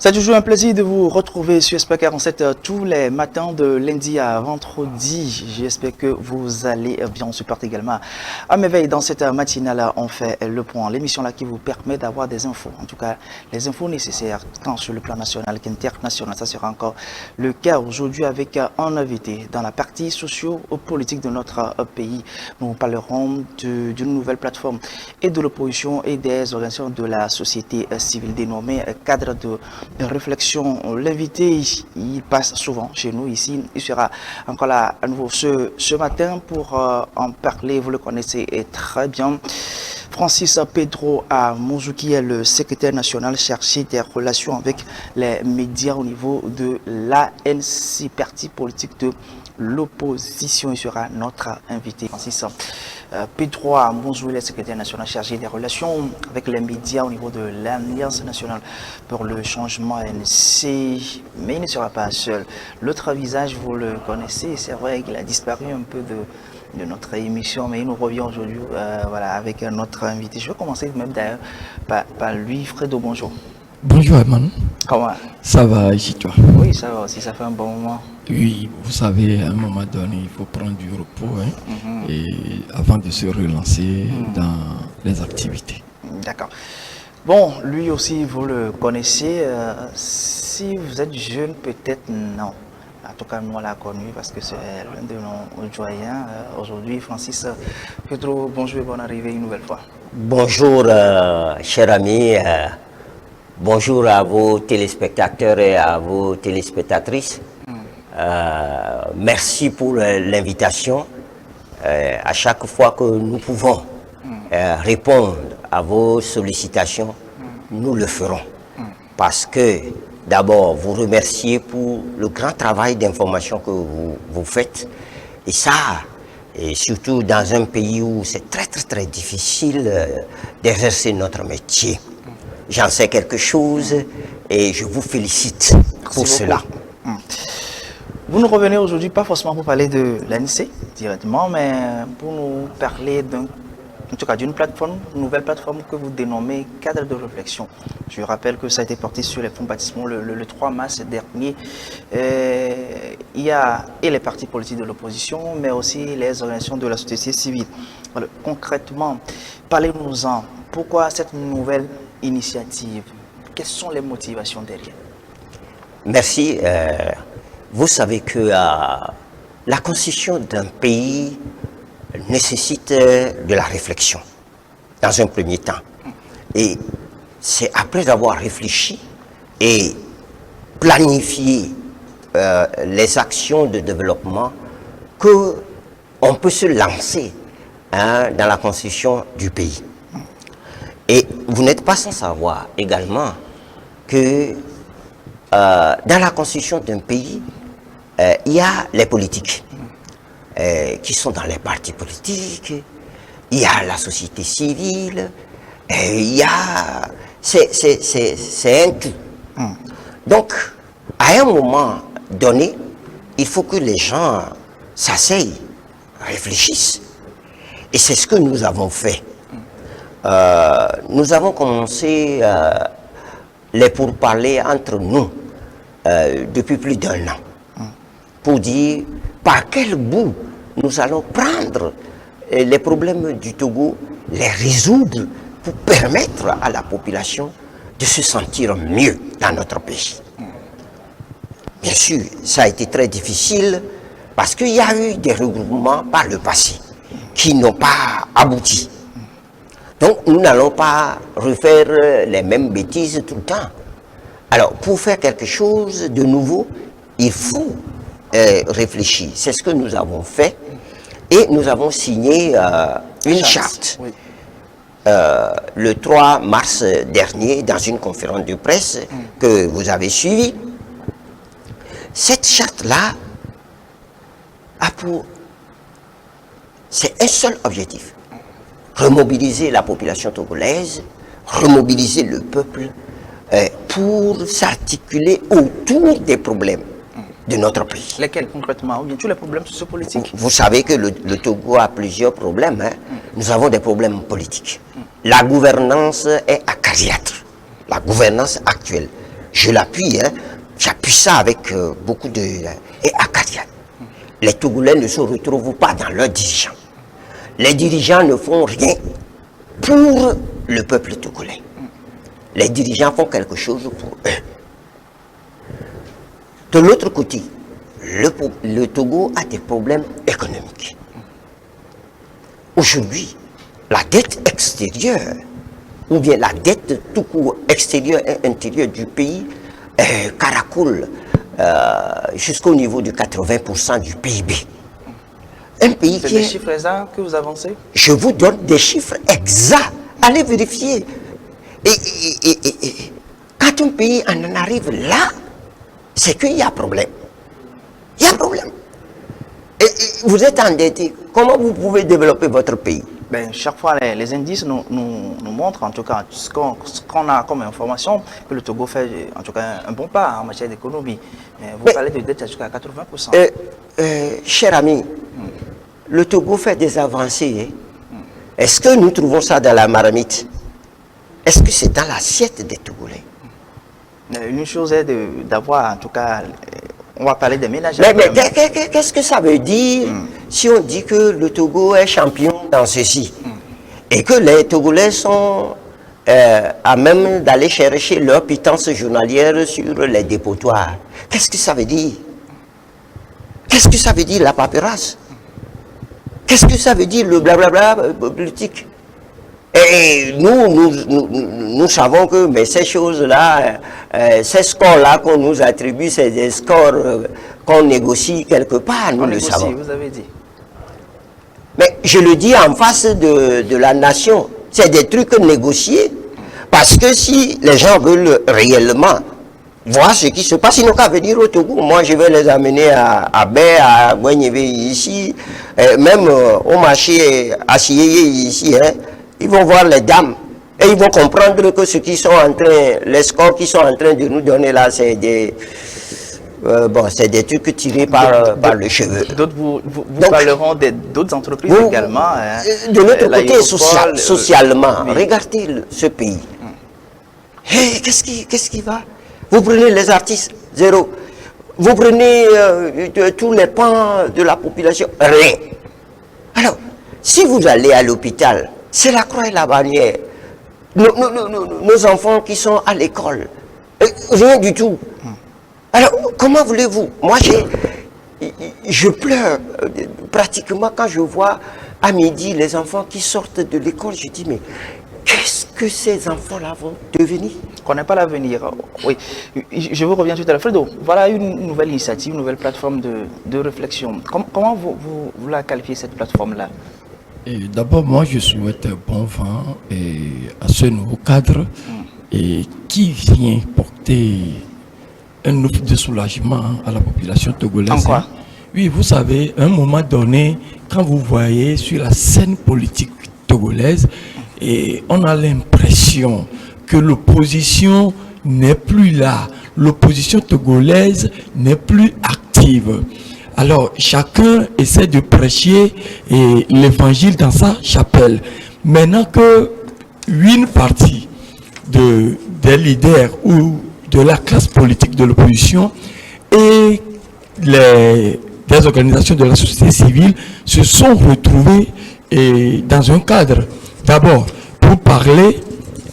C'est toujours un plaisir de vous retrouver sur Espoir 47 tous les matins de lundi à vendredi. J'espère que vous allez bien. On se porte également à merveille. Dans cette matinale, on fait le point. L'émission là qui vous permet d'avoir des infos. En tout cas, les infos nécessaires tant sur le plan national qu'international. Ça sera encore le cas aujourd'hui avec un invité dans la partie socio-politique de notre pays. Nous parlerons d'une nouvelle plateforme et de l'opposition et des organisations de la société civile dénommée cadre de réflexion. L'invité, il passe souvent chez nous ici. Il sera encore là à nouveau ce matin pour en parler. Vous le connaissez très bien. Francis Pedro Amouzou, qui est le secrétaire national chargé des relations avec les médias au niveau de l'ANC, parti politique de l'opposition. Il sera notre invité. Francis Pedro Amouzou, le secrétaire national chargé des relations avec les médias au niveau de l'Alliance nationale pour le changement ANC. Mais il ne sera pas seul. L'autre visage, vous le connaissez, c'est vrai qu'il a disparu un peu de notre émission, mais il nous revient aujourd'hui voilà, avec notre invité. Je vais commencer même d'ailleurs par lui. Fredo, bonjour. Bonjour Herman. Comment? Ça va ici toi? Oui, ça va aussi, ça fait un bon moment. Oui, vous savez, à un moment donné, il faut prendre du repos et avant de se relancer dans les activités. D'accord. Bon, lui aussi, vous le connaissez. Si vous êtes jeune, peut-être non. En tout cas, nous, on l'a connu parce que c'est l'un de nos doyens. Aujourd'hui, Francis Pedro, bonjour et bonne arrivée une nouvelle fois. Bonjour, cher ami. Bonjour à vos téléspectateurs et à vos téléspectatrices. Merci pour l'invitation. À chaque fois que nous pouvons répondre à vos sollicitations, nous le ferons. Parce que, d'abord, vous remercier pour le grand travail d'information que vous faites. Et ça, et surtout dans un pays où c'est très difficile d'exercer notre métier. J'en sais quelque chose et je vous félicite pour cela. Vous nous revenez aujourd'hui, pas forcément pour parler de l'ANC directement, mais pour nous parler d'une plateforme, une nouvelle plateforme que vous dénommez cadre de réflexion. Je rappelle que ça a été porté sur les fonds baptismaux le 3 mars dernier. Il y a les partis politiques de l'opposition, mais aussi les organisations de la société civile. Alors, concrètement, parlez-nous-en. Pourquoi cette nouvelle initiative? Quelles sont les motivations derrière? Merci. Vous savez que la constitution d'un pays nécessite de la réflexion, dans un premier temps. Et c'est après avoir réfléchi et planifié les actions de développement qu'on peut se lancer dans la constitution du pays. Et vous n'êtes pas sans savoir également que dans la constitution d'un pays, il y a les politiques qui sont dans les partis politiques, il y a la société civile, il y a... C'est un tout. Donc, à un moment donné, il faut que les gens s'asseyent, réfléchissent. Et c'est ce que nous avons fait. Nous avons commencé les pourparlers entre nous depuis plus d'1 an pour dire par quel bout nous allons prendre les problèmes du Togo, les résoudre pour permettre à la population de se sentir mieux dans notre pays. Bien sûr, ça a été très difficile parce qu'il y a eu des regroupements par le passé qui n'ont pas abouti. Donc, nous n'allons pas refaire les mêmes bêtises tout le temps. Alors, pour faire quelque chose de nouveau, il faut réfléchi. C'est ce que nous avons fait et nous avons signé une charte. Oui. Le 3 mars dernier dans une conférence de presse que vous avez suivie. Cette charte-là a pour... C'est un seul objectif. Remobiliser la population togolaise, remobiliser le peuple pour s'articuler autour des problèmes de notre pays. Lesquels concrètement? Ou bien tous les problèmes sociopolitiques? Vous savez que le Togo a plusieurs problèmes. Nous avons des problèmes politiques. La gouvernance est acariâtre. La gouvernance actuelle. Je l'appuie, j'appuie ça avec beaucoup de... est acariâtre. Les Togolais ne se retrouvent pas dans leurs dirigeants. Les dirigeants ne font rien pour le peuple togolais. Les dirigeants font quelque chose pour eux. De l'autre côté, le Togo a des problèmes économiques. Aujourd'hui, la dette extérieure, ou bien la dette tout court extérieure et intérieure du pays, caracole jusqu'au niveau de 80% du PIB. Un pays C'est qui des est... chiffres exacts que vous avancez? Je vous donne des chiffres exacts. Allez vérifier. Et quand un pays en arrive là, c'est qu'il y a problème. Il y a problème. Et vous êtes endetté. Comment vous pouvez développer votre pays? Ben, chaque fois, les indices nous montrent, en tout cas, ce qu'on a comme information, que le Togo fait, en tout cas, un bon pas en matière d'économie. Vous parlez de dette jusqu'à 80%. Cher ami, le Togo fait des avancées. Est-ce que nous trouvons ça dans la marmite? Est-ce que c'est dans l'assiette des Togolais? Une chose est d'avoir, en tout cas, on va parler des ménages. Mais qu'est-ce que ça veut dire si on dit que le Togo est champion dans ceci et que les Togolais sont à même d'aller chercher leur pitance journalière sur les dépotoirs? Qu'est-ce que ça veut dire? Qu'est-ce que ça veut dire la paperasse? Qu'est-ce que ça veut dire le blablabla politique? Et nous savons que mais ces choses-là, ces scores-là qu'on nous attribue, c'est des scores qu'on négocie quelque part, nous le savons. Vous avez dit. Mais je le dis en face de la nation, c'est des trucs négociés, parce que si les gens veulent réellement voir ce qui se passe, ils n'ont qu'à venir au Togo. Moi, je vais les amener à Bé, à Gouagnébé ici, même au marché à Sieyé ici, ils vont voir les dames et ils vont comprendre que ce qu'ils sont en train, les scores qu'ils sont en train de nous donner là, c'est des, c'est des trucs tirés par le cheveu. D'autres vous parleront d'autres entreprises également. De l'autre côté, socialement, oui. Regardez ce pays. Hey, qu'est-ce qui va? Vous prenez les artistes, zéro. Vous prenez tous les pans de la population, rien. Alors, si vous allez à l'hôpital, c'est la croix et la bannière. Nos enfants qui sont à l'école, rien du tout. Alors, comment voulez-vous? Moi, je pleure pratiquement quand je vois à midi les enfants qui sortent de l'école. Je dis, mais qu'est-ce que ces enfants-là vont devenir? On ne connaît pas l'avenir. Oui, je vous reviens tout à l'heure. Fredo, voilà une nouvelle initiative, une nouvelle plateforme de réflexion. Comment vous la qualifiez, cette plateforme-là? D'abord, moi, je souhaite bon vent à ce nouveau cadre qui vient porter un offre de soulagement à la population togolaise. En quoi? Oui, vous savez, à un moment donné, quand vous voyez sur la scène politique togolaise, on a l'impression que l'opposition n'est plus là. L'opposition togolaise n'est plus active. Alors, chacun essaie de prêcher l'évangile dans sa chapelle. Maintenant que une partie des leaders ou de la classe politique de l'opposition et des organisations de la société civile se sont retrouvés dans un cadre, d'abord, pour parler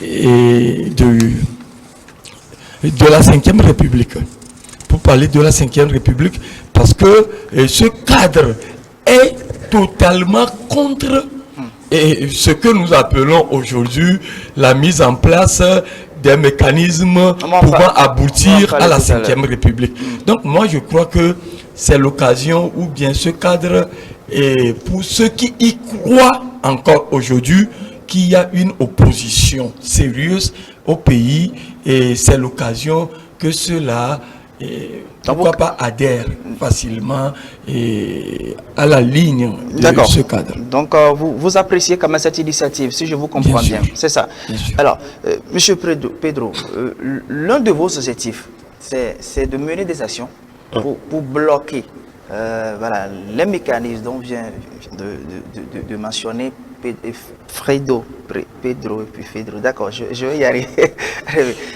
de la 5e République. Pour parler de la 5e République, parce que ce cadre est totalement contre ce que nous appelons aujourd'hui la mise en place des mécanismes pouvant aboutir à la 5e République. Donc moi je crois que c'est l'occasion, ou bien ce cadre, et pour ceux qui y croient encore aujourd'hui, qu'il y a une opposition sérieuse au pays, et c'est l'occasion que ceux-là, pourquoi pas, adhèrent facilement à la ligne de ce cadre. Donc, vous appréciez quand même cette initiative, si je vous comprends bien. C'est ça. Alors, Monsieur Pedro, l'un de vos objectifs, c'est de mener des actions pour bloquer voilà, les mécanismes dont vient de mentionner Pedro et puis Pedro, d'accord, je vais y arriver.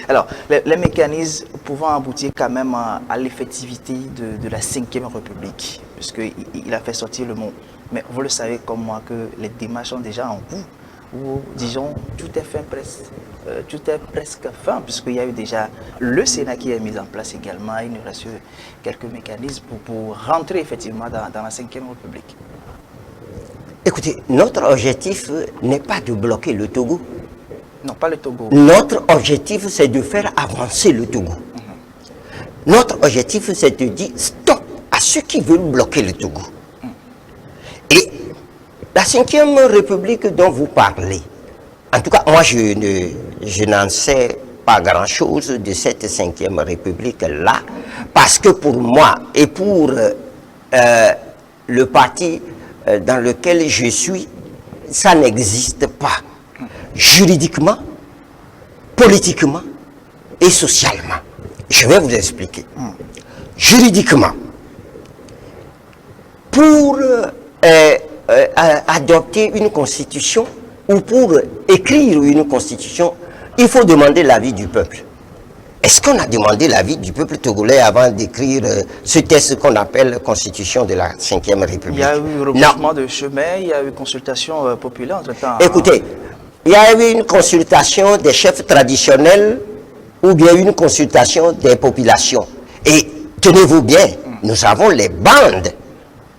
Alors, les mécanismes pouvant aboutir quand même à l'effectivité de la 5e République, puisqu'il a fait sortir le mot. Mais vous le savez comme moi que les démarches sont déjà en cours, où, disons, tout est presque fin, puisqu'il y a eu déjà le Sénat qui est mis en place également. Il nous reste quelques mécanismes pour rentrer effectivement dans la 5e République. Écoutez, notre objectif n'est pas de bloquer le Togo. Non, pas le Togo. Notre objectif, c'est de faire avancer le Togo. Notre objectif, c'est de dire stop à ceux qui veulent bloquer le Togo. Et la 5e République dont vous parlez, en tout cas, moi, je n'en sais pas grand-chose de cette 5e République-là, parce que pour moi et pour le parti dans lequel je suis, ça n'existe pas juridiquement, politiquement et socialement. Je vais vous expliquer. Juridiquement, pour adopter une constitution ou pour écrire une constitution, il faut demander l'avis du peuple. Est-ce qu'on a demandé l'avis du peuple togolais avant d'écrire ce texte qu'on appelle Constitution de la 5e République? Il y a eu regroupement de chemins, il y a eu consultation populaire entre-temps. Écoutez, il y a eu une consultation des chefs traditionnels ou bien une consultation des populations. Et tenez-vous bien, nous avons les bandes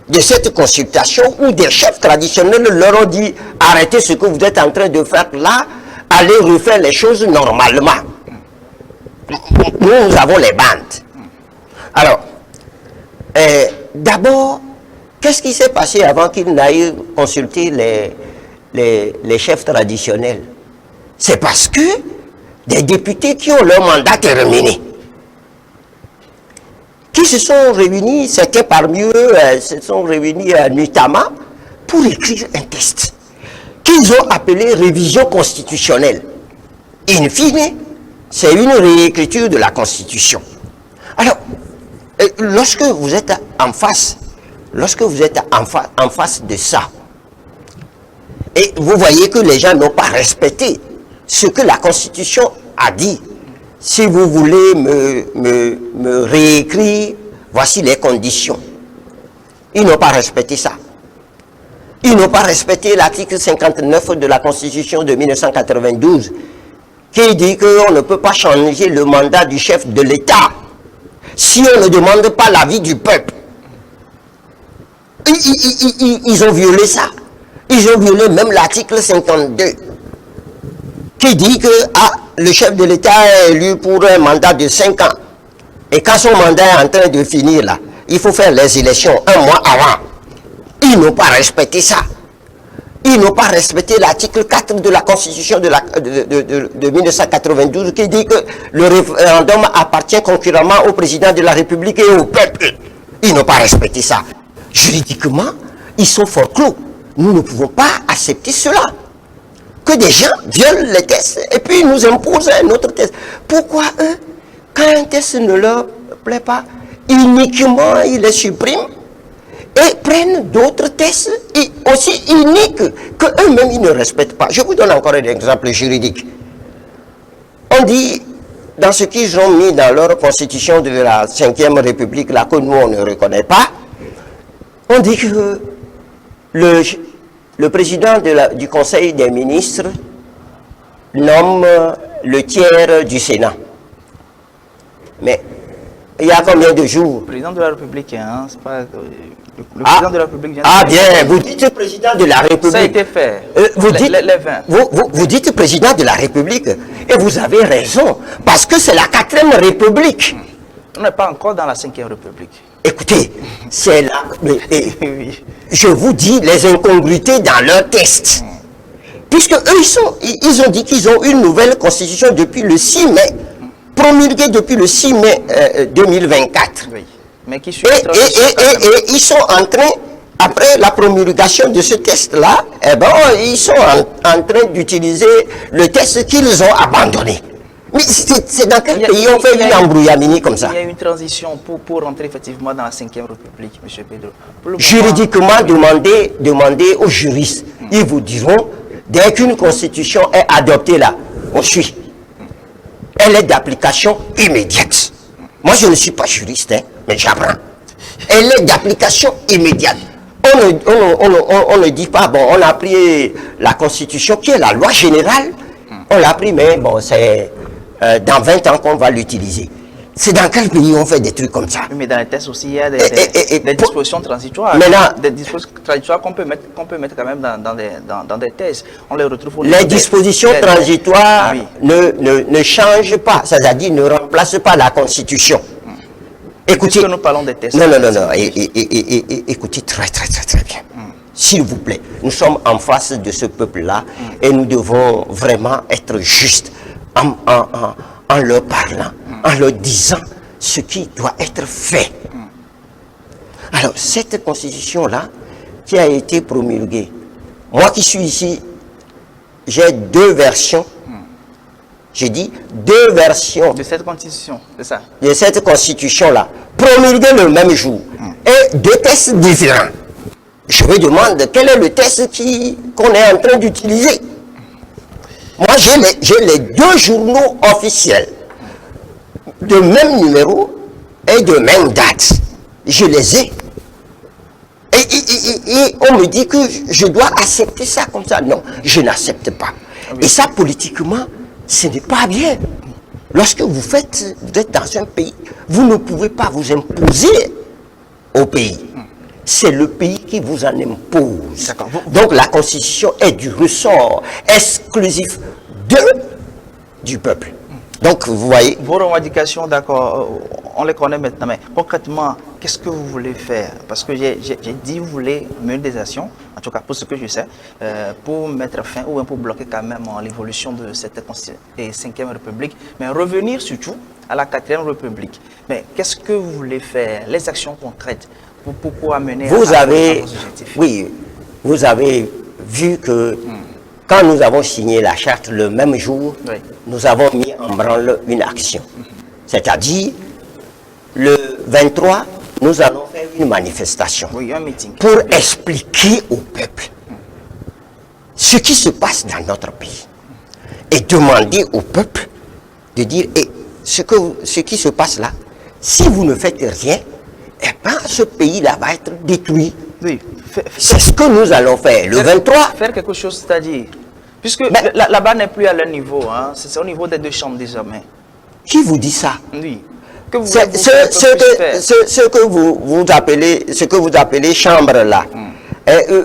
de cette consultation où des chefs traditionnels leur ont dit « Arrêtez ce que vous êtes en train de faire là, allez refaire les choses normalement ». Nous avons les bandes. Alors, d'abord, qu'est-ce qui s'est passé avant qu'ils n'aillent consulter les chefs traditionnels? C'est parce que des députés qui ont leur mandat terminé, qui se sont réunis, c'était parmi eux, se sont réunis nuitamment pour écrire un texte qu'ils ont appelé révision constitutionnelle. In fine, c'est une réécriture de la Constitution. Alors, lorsque vous êtes en face, en face de ça, et vous voyez que les gens n'ont pas respecté ce que la Constitution a dit, si vous voulez me réécrire, voici les conditions. Ils n'ont pas respecté ça. Ils n'ont pas respecté l'article 59 de la Constitution de 1992, qui dit qu'on ne peut pas changer le mandat du chef de l'État si on ne demande pas l'avis du peuple. Ils ont violé ça. Ils ont violé même l'article 52, qui dit que le chef de l'État est élu pour un mandat de 5 ans. Et quand son mandat est en train de finir, là, il faut faire les élections 1 mois avant. Ils n'ont pas respecté ça. Ils n'ont pas respecté l'article 4 de la Constitution de 1992 qui dit que le référendum appartient concurremment au président de la République et au peuple. Ils n'ont pas respecté ça. Juridiquement, ils sont fort clos. Nous ne pouvons pas accepter cela. Que des gens violent les tests et puis nous imposent un autre test. Pourquoi eux, quand un test ne leur plaît pas, uniquement ils les suppriment et prennent d'autres tests et aussi uniques qu'eux-mêmes ils ne respectent pas. Je vous donne encore un exemple juridique. On dit, dans ce qu'ils ont mis dans leur constitution de la 5e République, là que nous on ne reconnaît pas, on dit que le président du Conseil des ministres nomme le tiers du Sénat. Mais il y a combien de jours? Le président de la République, hein, c'est pas... Le président de la République vient de bien, vous dites président de la République. Ça a été fait. Vous dites président de la République. Et vous avez raison. Parce que c'est la 4e République. On n'est pas encore dans la 5e République. Écoutez, c'est là. Oui. Je vous dis les incongruités dans leur texte. Puisque eux, ils ont dit qu'ils ont une nouvelle constitution depuis le 6 mai, promulguée depuis le 6 mai 2024. Oui. Mais qui suit Et ils sont en train, après la promulgation de ce test-là, eh ben, ils sont en train d'utiliser le test qu'ils ont abandonné. Mais c'est dans quel pays on fait une embrouillamini comme ça? Il y a une transition pour rentrer effectivement dans la 5e République, M. Pedro. Juridiquement, demandez aux juristes. Ils vous diront, dès qu'une constitution est adoptée là, on suit. Elle est d'application immédiate. Moi, je ne suis pas juriste, hein, mais j'apprends. Elle est d'application immédiate. On ne dit pas, bon, on a pris la constitution qui est la loi générale, on l'a pris, mais bon, c'est dans 20 ans qu'on va l'utiliser. C'est dans quel pays on fait des trucs comme ça? Mais dans les tests aussi, il y a des dispositions transitoires. Des dispositions transitoires qu'on peut mettre quand même dans des tests. On les retrouve les dispositions transitoires ne changent pas, c'est-à-dire ne remplacent pas la Constitution. Écoutez, puisque nous parlons des tests. Non. Écoutez très bien. S'il vous plaît, nous sommes en face de ce peuple-là et nous devons vraiment être justes en leur parlant, en leur disant ce qui doit être fait. Alors, cette constitution-là, qui a été promulguée, moi qui suis ici, j'ai deux versions. J'ai dit deux versions. De cette constitution, c'est ça? De cette constitution-là, promulguée le même jour, et deux tests différents. Je me demande quel est le test qu'on est en train d'utiliser. Moi, j'ai les deux journaux officiels, de même numéro et de même date. Je les ai. Et on me dit que je dois accepter ça comme ça. Non, je n'accepte pas. Et ça, politiquement, ce n'est pas bien. Lorsque vous êtes dans un pays, vous ne pouvez pas vous imposer au pays. C'est le pays qui vous en impose. Donc la constitution est du ressort exclusif du peuple. Donc vous voyez... Vos revendications, d'accord, on les connaît maintenant, mais concrètement, qu'est-ce que vous voulez faire? Parce que j'ai dit vous voulez mener des actions, en tout cas pour ce que je sais, pour mettre fin ou pour bloquer quand même l'évolution de cette 5e République, mais revenir surtout à la 4e République. Mais qu'est-ce que vous voulez faire? Les actions concrètes pour amener à vos objectifs. Oui, vous avez vu que quand nous avons signé la charte le même jour, nous avons mis en branle une action. C'est-à-dire, le 23, nous allons faire une manifestation un meeting, pour expliquer au peuple ce qui se passe dans notre pays. Et demander au peuple de dire, ce qui se passe là, si vous ne faites rien, eh bien, ce pays-là va être détruit. Oui. C'est ce que nous allons faire. Le 23... Faire quelque chose, c'est-à-dire... Puisque là-bas n'est plus à leur niveau, hein, c'est au niveau des deux chambres désormais. Qui vous dit ça? Oui. Ce que vous appelez chambre là,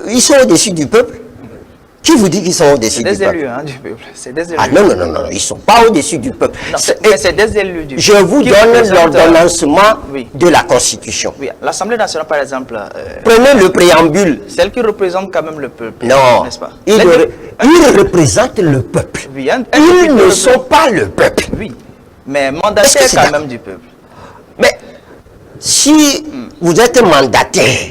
ils sont au-dessus du peuple? Qui vous dit qu'ils sont au-dessus du peuple? C'est des élus du peuple. Des élus. Ah non, ils ne sont pas au-dessus du peuple. C'est des élus du peuple. Je vous donne l'ordonnancement de la Constitution. Oui, l'Assemblée nationale, par exemple... Prenez le préambule. Celle qui représente quand même le peuple. Non, n'est-ce pas? Ils représentent le peuple. Oui, ils ne sont pas le peuple. Oui, mais mandataire quand même du peuple. Mais si vous êtes mandataire,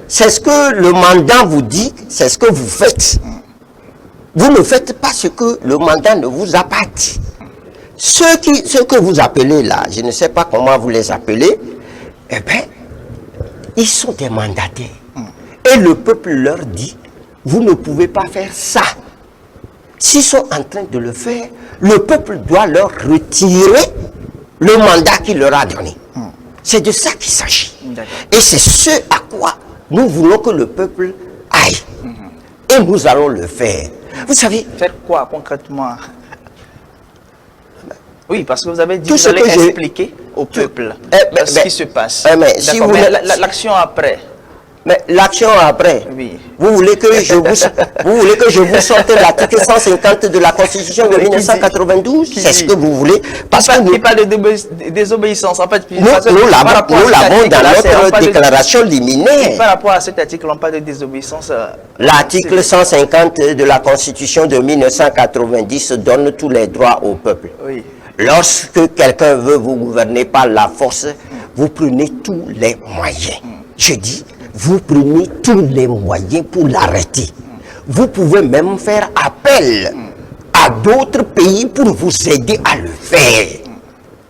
c'est ce que le mandat vous dit, c'est ce que vous faites. Vous ne faites pas ce que le mandat ne vous a pas dit. Ceux que vous appelez là, je ne sais pas comment vous les appelez, eh bien, ils sont des mandataires. Et le peuple leur dit, vous ne pouvez pas faire ça. S'ils sont en train de le faire, le peuple doit leur retirer le mandat qu'il leur a donné. C'est de ça qu'il s'agit. Et c'est ce à quoi nous voulons que le peuple aille. Et nous allons le faire. Vous savez... Faire quoi concrètement? Oui, parce que vous avez dit que vous allez expliquer au peuple ce qui se passe. Si vous l'action après. Mais l'action après, Oui. vous voulez que je vous sorte l'article 150 de la Constitution de 1992? C'est ce que vous voulez? Parce que nous, Qui parle de désobéissance. En fait, nous l'avons dans notre déclaration liminaire. Par rapport à cet article, on parle de désobéissance. L'article 150 de la Constitution de 1990 donne tous les droits au peuple. Oui. Lorsque quelqu'un veut vous gouverner par la force, vous prenez tous les moyens. Je dis, vous prenez tous les moyens pour l'arrêter. Vous pouvez même faire appel à d'autres pays pour vous aider à le faire.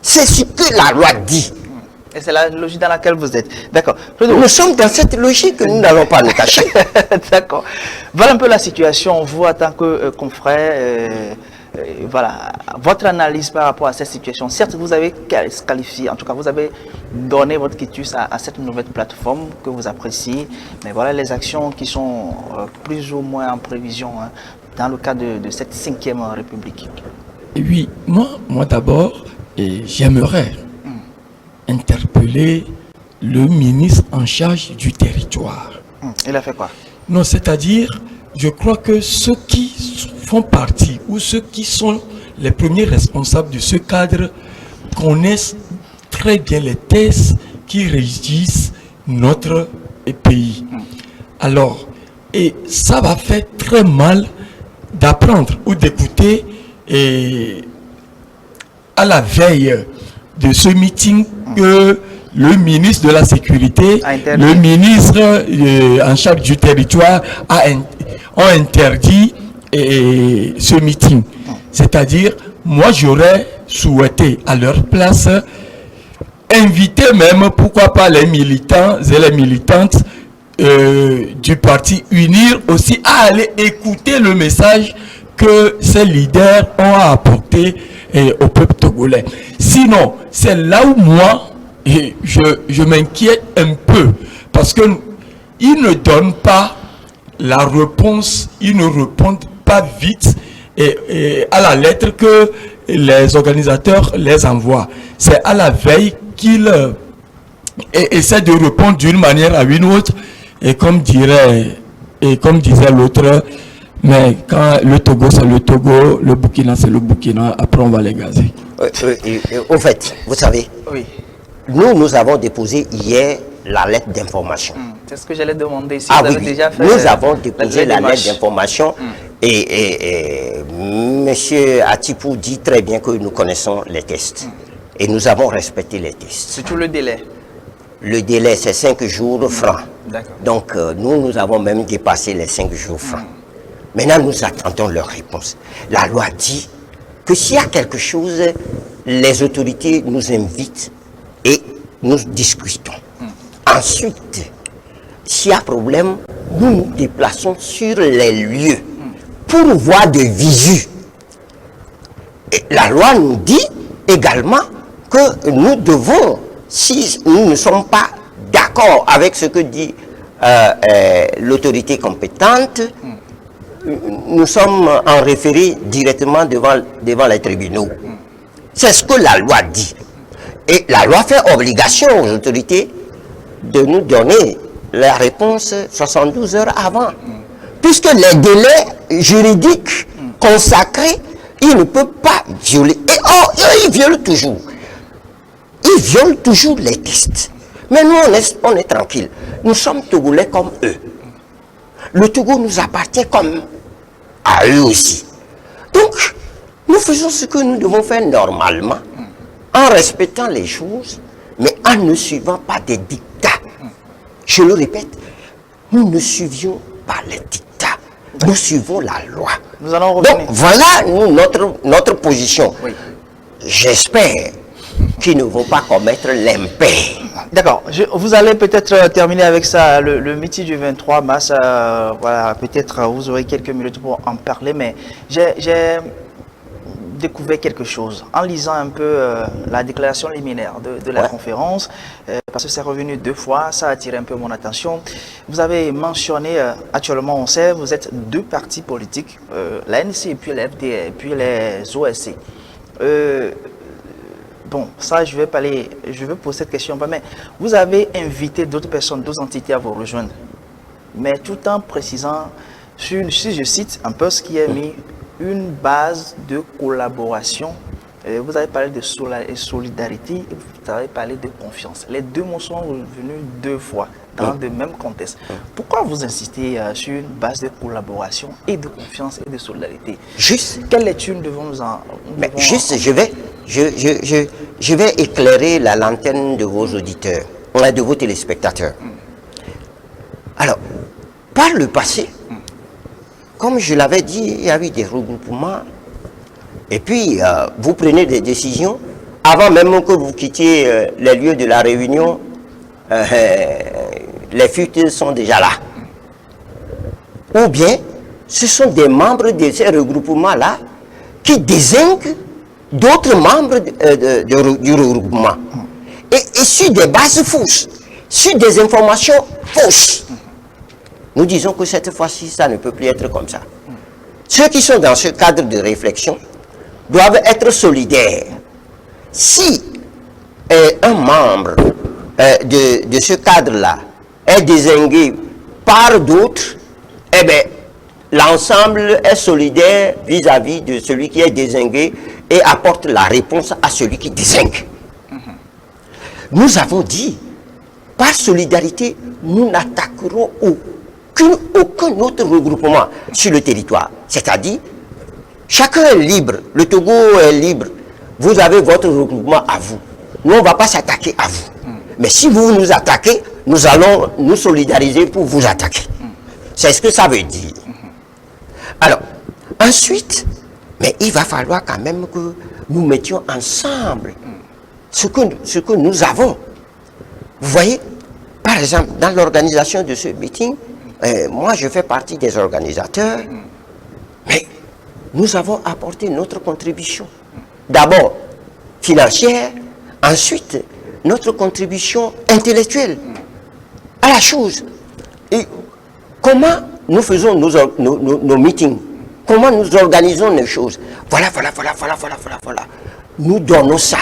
C'est ce que la loi dit. Et c'est la logique dans laquelle vous êtes. D'accord. Nous sommes dans cette logique que nous n'allons pas nous cacher. D'accord. Voilà un peu la situation. Vous, en tant que confrère, voilà, votre analyse par rapport à cette situation. Certes, vous avez qualifié, en tout cas, vous avez donné votre quitus à cette nouvelle plateforme que vous appréciez. Mais voilà les actions qui sont plus ou moins en prévision dans le cadre de cette 5e République. Et oui, moi d'abord, j'aimerais interpeller le ministre en charge du territoire. Il a fait quoi? Non, c'est-à-dire, je crois que ceux qui font partie ou ceux qui sont les premiers responsables de ce cadre connaissent très bien les thèses qui régissent notre pays. Alors, et ça va faire très mal d'apprendre ou d'écouter à la veille de ce meeting que le ministre de la Sécurité, le ministre en charge du territoire ont interdit ce meeting. C'est-à-dire, moi j'aurais souhaité à leur place inviter même, pourquoi pas les militants et les militantes du parti Unir aussi à aller écouter le message que ces leaders ont apporté au peuple togolais. Sinon, c'est là où moi, je m'inquiète un peu, parce que ils ne donnent pas la réponse, ils ne répondent pas vite et à la lettre que les organisateurs les envoient. C'est à la veille qu'ils essaient de répondre d'une manière à une autre, et comme disait l'autre, mais quand le Togo c'est le Togo, le Burkina c'est le Burkina, après on va les gazer. Au fait, vous savez, oui, nous avons déposé hier la lettre d'information. C'est ce que j'allais demander ici. Ah vous oui, avez déjà fait nous avons déposé la lettre démarche. d'information et M. Atipou dit très bien que nous connaissons les tests. Et nous avons respecté les tests. Surtout le délai. Le délai, c'est 5 jours francs. D'accord. Donc, nous avons même dépassé les 5 jours francs. Maintenant, nous attendons leur réponse. La loi dit que s'il y a quelque chose, les autorités nous invitent et nous discutons. Ensuite, s'il y a problème, nous nous déplaçons sur les lieux pour voir de visu. Et la loi nous dit également que nous devons, si nous ne sommes pas d'accord avec ce que dit l'autorité compétente, nous sommes en référé directement devant les tribunaux. C'est ce que la loi dit. Et la loi fait obligation aux autorités de nous donner la réponse 72 heures avant. Puisque les délais juridiques consacrés, ils ne peuvent pas violer. Et ils violent toujours. Ils violent toujours les tests. Mais nous, on est tranquille. Nous sommes Togolais comme eux. Le Togo nous appartient comme à eux aussi. Donc, nous faisons ce que nous devons faire normalement, en respectant les choses, mais en ne suivant pas des dictats. Je le répète, nous ne suivions pas les dictats, nous suivons la loi. Nous allons revenir. Donc, voilà notre position. Oui. J'espère qu'ils ne vont pas commettre l'impair. D'accord. Vous allez peut-être terminer avec ça, le meeting du 23 mars. Voilà, peut-être vous aurez quelques minutes pour en parler, mais j'ai découvert quelque chose en lisant un peu la déclaration liminaire de la conférence, parce que c'est revenu 2 fois, ça a attiré un peu mon attention. Vous avez mentionné, actuellement on sait, vous êtes 2 partis politiques, l'ANC et puis l'FDR, et puis les OSC. bon, ça, je vais poser cette question, mais vous avez invité d'autres personnes, d'autres entités à vous rejoindre, mais tout en précisant, si je cite un peu ce qui est mis, une base de collaboration. Vous avez parlé de solidarité, vous avez parlé de confiance. Les deux mots sont revenus deux fois dans le même contexte. Pourquoi vous insistez sur une base de collaboration et de confiance et de solidarité? Juste. Quelle lecture nous devons nous en... Je vais éclairer la lanterne de vos auditeurs, de vos téléspectateurs. Alors, par le passé, comme je l'avais dit, il y a eu des regroupements. Et puis, vous prenez des décisions. Avant même que vous quittiez les lieux de la réunion, les fuites sont déjà là. Ou bien, ce sont des membres de ces regroupements-là qui désignent d'autres membres du regroupement. Et sur des bases fausses, sur des informations fausses. Nous disons que cette fois-ci, ça ne peut plus être comme ça. Ceux qui sont dans ce cadre de réflexion doivent être solidaires. Si un membre de ce cadre-là est désigné par d'autres, eh bien, l'ensemble est solidaire vis-à-vis de celui qui est désigné et apporte la réponse à celui qui désigne. Nous avons dit, par solidarité, nous n'attaquerons aucun autre regroupement sur le territoire. C'est-à-dire, chacun est libre, le Togo est libre, vous avez votre regroupement à vous. Nous, on ne va pas s'attaquer à vous. Mais si vous nous attaquez, nous allons nous solidariser pour vous attaquer. C'est ce que ça veut dire. Alors, ensuite, mais il va falloir quand même que nous mettions ensemble ce que nous avons. Vous voyez, par exemple, dans l'organisation de ce meeting, moi je fais partie des organisateurs, mais nous avons apporté notre contribution. D'abord financière, ensuite notre contribution intellectuelle à la chose. Et comment nous faisons nos meetings, comment nous organisons les choses. Voilà. Nous donnons ça.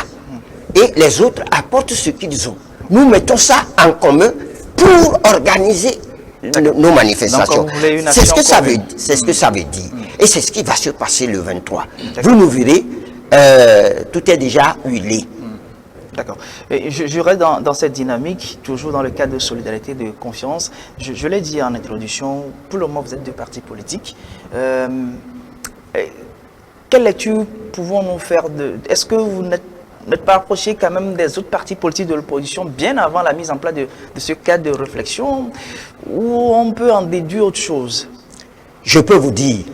Et les autres apportent ce qu'ils ont. Nous mettons ça en commun pour organiser nos manifestations. C'est ce que ça veut dire. C'est ce que ça veut dire. Et c'est ce qui va se passer le 23. Vous nous verrez, tout est déjà huilé. D'accord. Je reste dans cette dynamique, toujours dans le cadre de solidarité, de confiance. Je l'ai dit en introduction, pour le moment vous êtes deux partis politiques. Quelle lecture pouvons-nous faire de... Est-ce que vous n'êtes pas approché quand même des autres partis politiques de l'opposition bien avant la mise en place de ce cadre de réflexion, ou on peut en déduire autre chose? Je peux vous dire,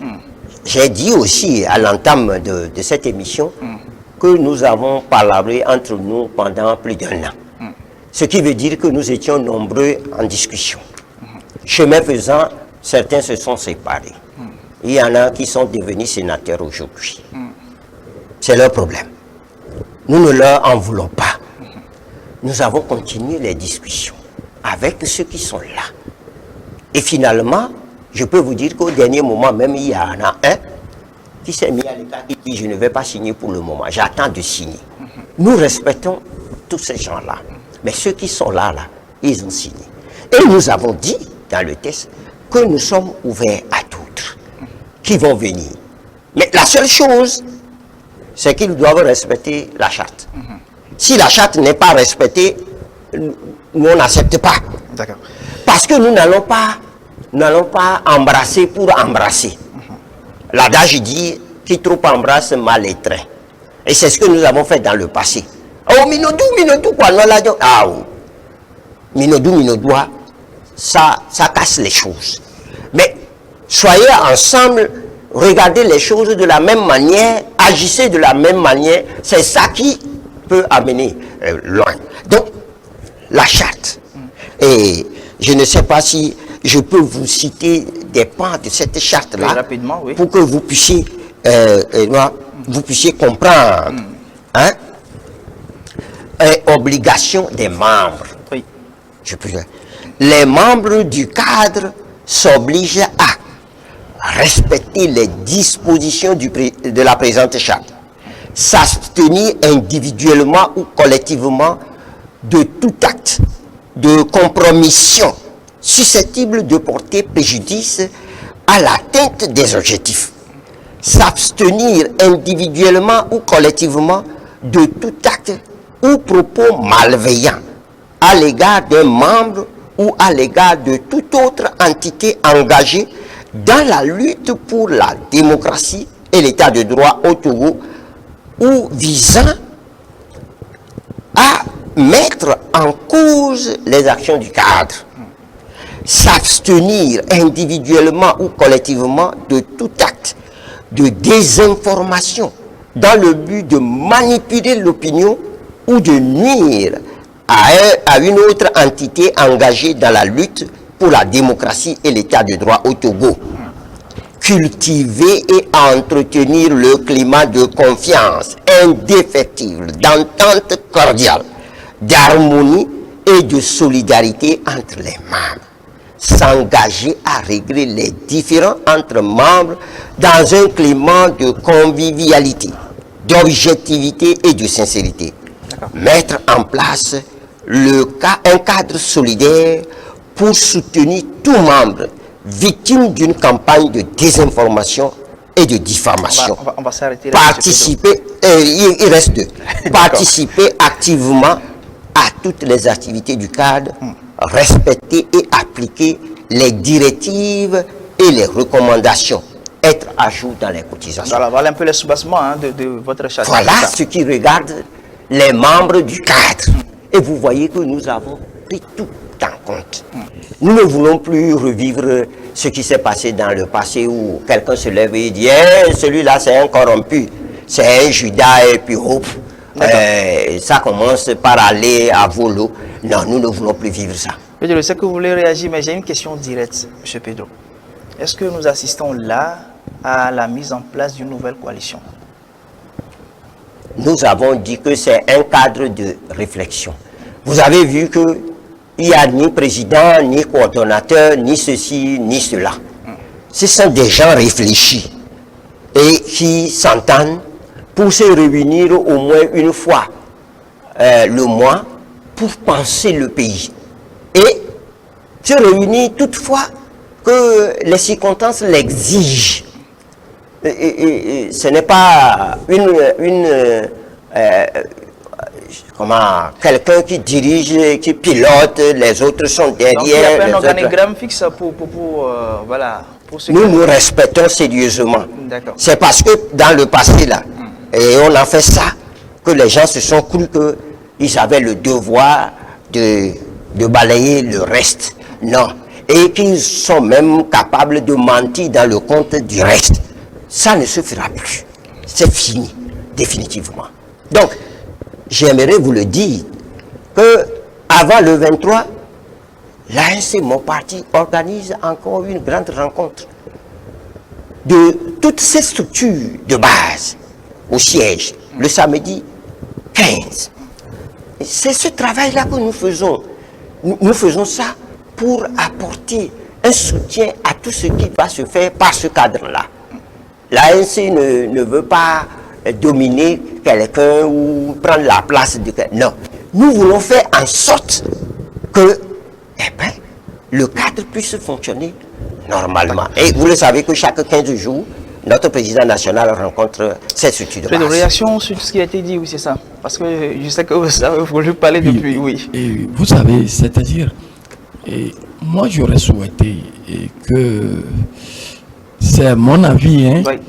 j'ai dit aussi à l'entame de cette émission que nous avons parlé entre nous pendant plus d'1 an. Ce qui veut dire que nous étions nombreux en discussion. Chemin faisant, certains se sont séparés. Il y en a qui sont devenus sénateurs aujourd'hui. C'est leur problème. Nous ne leur en voulons pas. Nous avons continué les discussions avec ceux qui sont là. Et finalement, je peux vous dire qu'au dernier moment, même il y en a un qui s'est mis à l'écart et dit « je ne vais pas signer pour le moment, j'attends de signer ». Nous respectons tous ces gens-là. Mais ceux qui sont là, ils ont signé. Et nous avons dit dans le texte que nous sommes ouverts à d'autres qui vont venir. Mais la seule chose, c'est qu'ils doivent respecter la charte. Si la charte n'est pas respectée, nous on n'accepte pas. D'accord. Parce que nous n'allons pas embrasser pour embrasser. L'adage dit qui trop embrasse mal est trait. Et c'est ce que nous avons fait dans le passé. Oh, Minodou, quoi, non, là, ah, oh. Minodou, ça casse les choses. Mais soyez ensemble, regardez les choses de la même manière, agissez de la même manière, c'est ça qui peut amener loin. Donc, la charte. Et je ne sais pas si je peux vous citer des pans de cette charte-là, rapidement, oui, pour que vous puissiez, comprendre. Hein? Obligation des membres. Oui. Les membres du cadre s'obligent à respecter les dispositions de la présente charte, s'abstenir individuellement ou collectivement de tout acte de compromission susceptible de porter préjudice à l'atteinte des objectifs. S'abstenir individuellement ou collectivement de tout acte ou propos malveillant à l'égard d'un membre ou à l'égard de toute autre entité engagée dans la lutte pour la démocratie et l'état de droit au Togo ou visant à mettre en cause les actions du cadre. S'abstenir individuellement ou collectivement de tout acte de désinformation dans le but de manipuler l'opinion ou de nuire à une autre entité engagée dans la lutte pour la démocratie et l'état de droit au Togo. Cultiver et entretenir le climat de confiance indéfectible, d'entente cordiale, d'harmonie et de solidarité entre les membres. S'engager à régler les différends entre membres dans un climat de convivialité, d'objectivité et de sincérité. Mettre en place un cadre solidaire pour soutenir tout membre victime d'une campagne de désinformation et de diffamation. On va s'arrêter là. Participer, il reste deux. Participer activement à toutes les activités du cadre, respecter et appliquer les directives et les recommandations, être à jour dans les cotisations. Voilà un peu le soubassement de votre chasse. Voilà ce qui regarde les membres du cadre. Et vous voyez que nous avons pris tout en compte. Nous ne voulons plus revivre ce qui s'est passé dans le passé où quelqu'un se lève et dit celui-là c'est un corrompu, c'est un Judas et puis hop, ça commence par aller à volo. Non, nous ne voulons plus vivre ça. Je sais que vous voulez réagir, mais j'ai une question directe, M. Pedro. Est-ce que nous assistons là à la mise en place d'une nouvelle coalition? Nous avons dit que c'est un cadre de réflexion. Vous avez vu que il n'y a ni président, ni coordonnateur, ni ceci, ni cela. Ce sont des gens réfléchis et qui s'entendent pour se réunir au moins une fois le mois pour penser le pays. Et se réunir toutefois que les circonstances l'exigent. Et ce n'est pas quelqu'un qui dirige, qui pilote, les autres sont derrière. Donc il n'y a pas un organigramme fixe pour ce nous nous respectons sérieusement. C'est parce que dans le passé là, et on a fait ça, que les gens se sont cru qu'ils avaient le devoir de balayer le reste. Non. Et qu'ils sont même capables de mentir dans le compte du reste. Ça ne se fera plus. C'est fini, définitivement. Donc, j'aimerais vous le dire que avant le 23, l'ANC, mon parti, organise encore une grande rencontre de toutes ces structures de base au siège, le samedi 15. C'est ce travail-là que nous faisons. Nous faisons ça pour apporter un soutien à tout ce qui va se faire par ce cadre-là. L'ANC ne veut pas dominer quelqu'un ou prendre la place de quelqu'un. Non. Nous voulons faire en sorte que le cadre puisse fonctionner normalement. Et vous le savez que chaque 15 jours, notre président national rencontre cette structure de base. Une réaction sur ce qui a été dit, oui, c'est ça. Parce que je sais que vous avez voulu parler depuis, oui. Et vous savez, c'est-à-dire, moi j'aurais souhaité que, c'est mon avis, oui.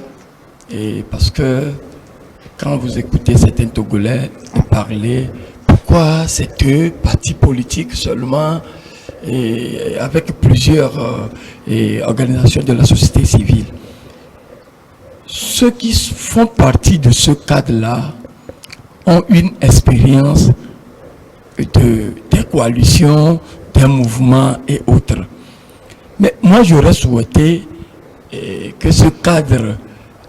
Et parce que quand vous écoutez certains Togolais parler, pourquoi ces deux partis politiques seulement, et avec plusieurs organisations de la société civile? Ceux qui font partie de ce cadre-là ont une expérience des coalitions, des mouvements et autres. Mais moi, j'aurais souhaité que ce cadre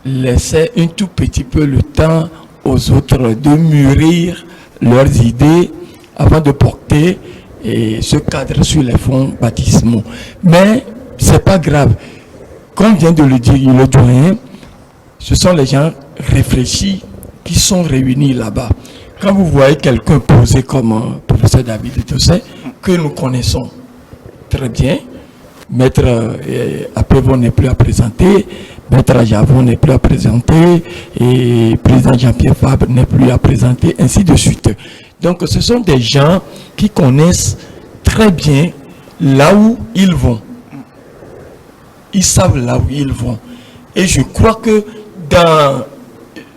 laissait un tout petit peu le temps aux autres de mûrir leurs idées avant de porter ce cadre sur les fonds baptismaux. Mais c'est pas grave. Comme vient de le dire le doyen, ce sont les gens réfléchis qui sont réunis là-bas. Quand vous voyez quelqu'un posé comme professeur David Diossé, que nous connaissons très bien, Maître Apevon n'est plus à présenter, Maître Ajavon n'est plus à présenter, et Président Jean-Pierre Fabre n'est plus à présenter, ainsi de suite. Donc ce sont des gens qui connaissent très bien là où ils vont. Ils savent là où ils vont. Et je crois que dans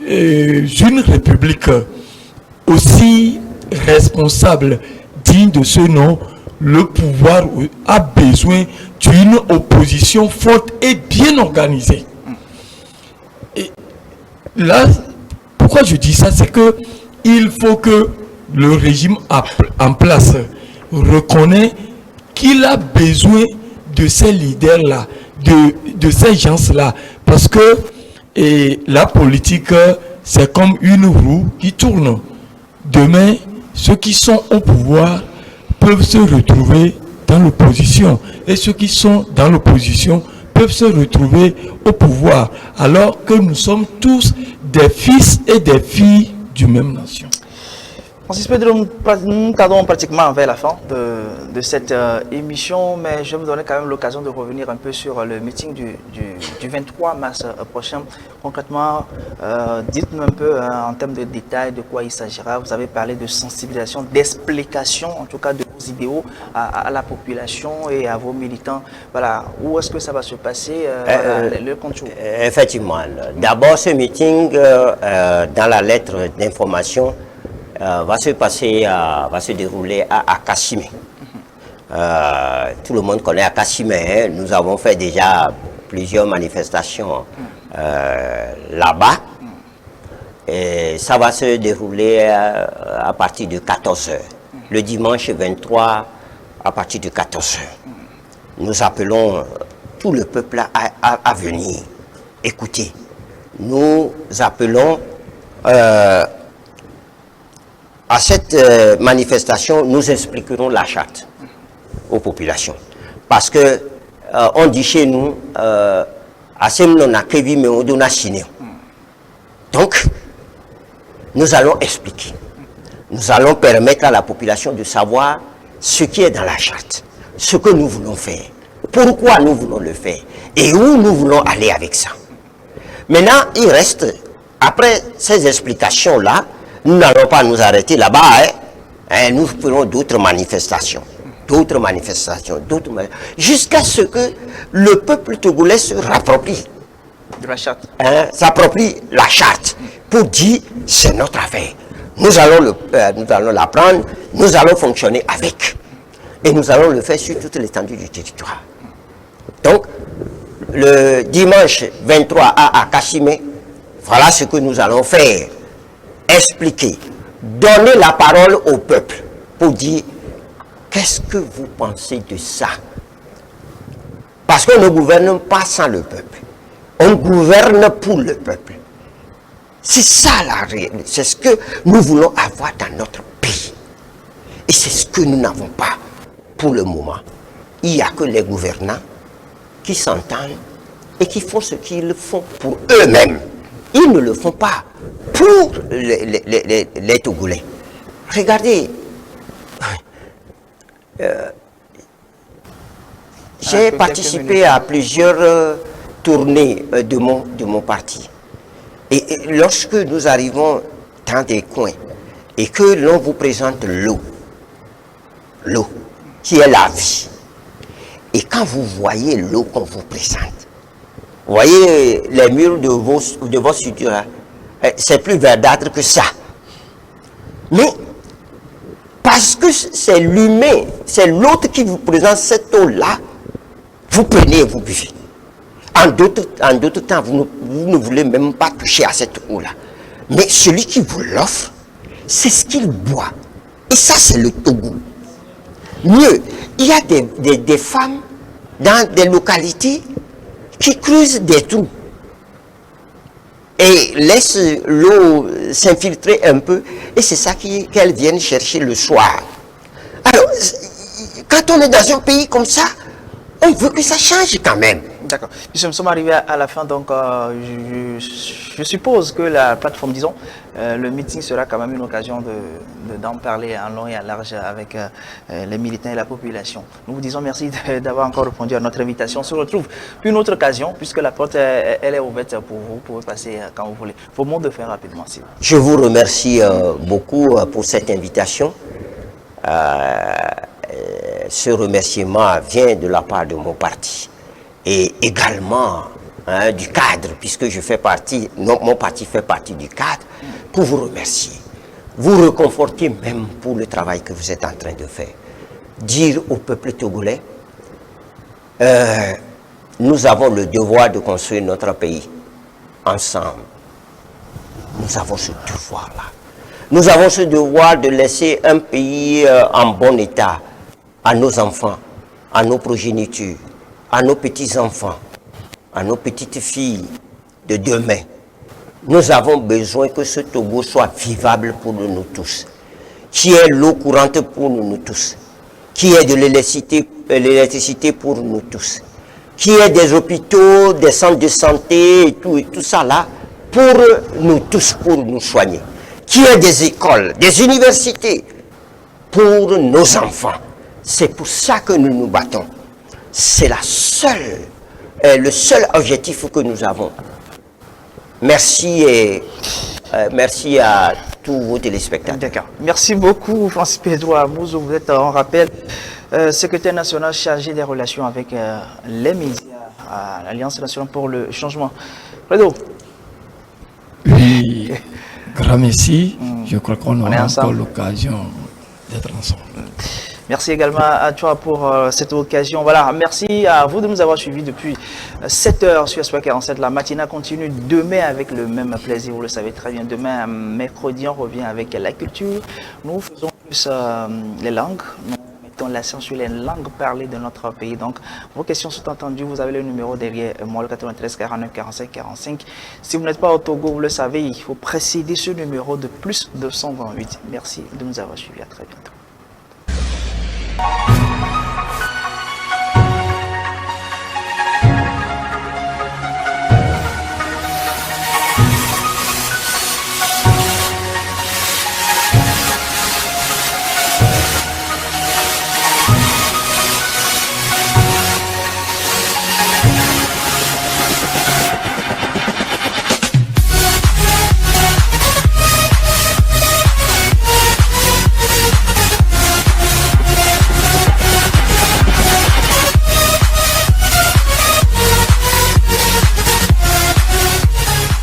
une république aussi responsable, digne de ce nom, le pouvoir a besoin d'une opposition forte et bien organisée. Et là, pourquoi je dis ça, c'est que il faut que le régime en place reconnaisse qu'il a besoin de ces leaders-là, de ces gens-là, parce que la politique, c'est comme une roue qui tourne. Demain, ceux qui sont au pouvoir peuvent se retrouver dans l'opposition, et ceux qui sont dans l'opposition peuvent se retrouver au pouvoir, alors que nous sommes tous des fils et des filles du même nation. Francis Pedro, nous tardons pratiquement vers la fin de cette émission, mais je vais vous donner quand même l'occasion de revenir un peu sur le meeting du 23 mars prochain. Concrètement, dites-nous un peu en termes de détails de quoi il s'agira. Vous avez parlé de sensibilisation, d'explication, en tout cas de vos idéaux à la population et à vos militants. Voilà, où est-ce que ça va se passer, le contour? Effectivement. D'abord, ce meeting, dans la lettre d'information, va se dérouler à Kassimé. Tout le monde connaît Kassimé. Hein. Nous avons fait déjà plusieurs manifestations là-bas. Et ça va se dérouler à partir de 14 h. Le dimanche 23, à partir de 14 h. Nous appelons tout le peuple à venir. Écoutez, nous appelons... à cette manifestation, nous expliquerons la charte aux populations. Parce que on dit chez nous, donc, nous allons expliquer. Nous allons permettre à la population de savoir ce qui est dans la charte, ce que nous voulons faire, pourquoi nous voulons le faire et où nous voulons aller avec ça. Maintenant, il reste, après ces explications-là, nous n'allons pas nous arrêter là-bas, hein. Nous ferons d'autres manifestations, jusqu'à ce que le peuple togolais se rapproprie de la charte. S'approprie la charte pour dire c'est notre affaire. Nous allons la prendre, nous allons fonctionner avec. Et nous allons le faire sur toute l'étendue du territoire. Donc, le dimanche 23 à Kassimé, voilà ce que nous allons faire. Expliquer, donner la parole au peuple pour dire qu'est-ce que vous pensez de ça? Parce qu'on ne gouverne pas sans le peuple. On gouverne pour le peuple. C'est ça la réalité. C'est ce que nous voulons avoir dans notre pays. Et c'est ce que nous n'avons pas pour le moment. Il n'y a que les gouvernants qui s'entendent et qui font ce qu'ils font pour eux-mêmes. Ils ne le font pas pour les Togolais. Regardez, j'ai participé à plusieurs tournées de mon parti. Et lorsque nous arrivons dans des coins et que l'on vous présente l'eau, qui est la vie, et quand vous voyez l'eau qu'on vous présente, vous voyez les murs de vos studios, c'est plus verdâtre que ça. Mais parce que c'est l'humain, c'est l'autre qui vous présente cette eau-là, vous prenez et vous buvez. En d'autres temps, vous ne voulez même pas toucher à cette eau-là. Mais celui qui vous l'offre, c'est ce qu'il boit. Et ça, c'est le Togo. Mieux, il y a des femmes dans des localités qui creusent des trous et laissent l'eau s'infiltrer un peu, et c'est ça qu'elles viennent chercher le soir. Alors, quand on est dans un pays comme ça, on veut que ça change quand même. D'accord. Nous sommes arrivés à la fin, donc je suppose que la plateforme, disons, le meeting sera quand même une occasion d'en parler en long et en large avec les militants et la population. Nous vous disons merci d'avoir encore répondu à notre invitation. On se retrouve pour une autre occasion, puisque la porte elle est ouverte pour vous. Vous pouvez passer quand vous voulez. Vos mots de faire rapidement, s'il vous plaît. Je vous remercie beaucoup pour cette invitation. Ce remerciement vient de la part de mon parti et également du cadre, puisque je fais partie, mon parti fait partie du cadre, pour vous remercier, vous réconforter même pour le travail que vous êtes en train de faire. Dire au peuple togolais, nous avons le devoir de construire notre pays ensemble. Nous avons ce devoir-là. Nous avons ce devoir de laisser un pays en bon état à nos enfants, à nos progénitures, à nos petits-enfants, à nos petites filles de demain. Nous avons besoin que ce Togo soit vivable pour nous tous, qui ait l'eau courante pour nous tous, qui ait de l'électricité pour nous tous, qui ait des hôpitaux, des centres de santé et tout ça là, pour nous tous, pour nous soigner. Qui ait des écoles, des universités pour nos enfants. C'est pour ça que nous nous battons. C'est le seul objectif que nous avons. Merci et merci à tous vos téléspectateurs. D'accord. Merci beaucoup, Francis Pedro Amouzo. Vous êtes, on rappelle, secrétaire national chargé des relations avec les médias à l'Alliance nationale pour le changement. Pedro. Oui, grand merci. Je crois qu'on aura encore l'occasion d'être ensemble. Merci également à toi pour cette occasion. Voilà, merci à vous de nous avoir suivis depuis 7 heures sur Espoir 47. La matinale continue demain avec le même plaisir. Vous le savez très bien. Demain, mercredi, on revient avec la culture. Nous faisons plus les langues. Nous mettons l'accent sur les langues parlées de notre pays. Donc, vos questions sont entendues. Vous avez le numéro derrière moi, le 93 49 45 45. Si vous n'êtes pas au Togo, vous le savez, il faut précéder ce numéro de plus 228. Merci de nous avoir suivis. À très bientôt.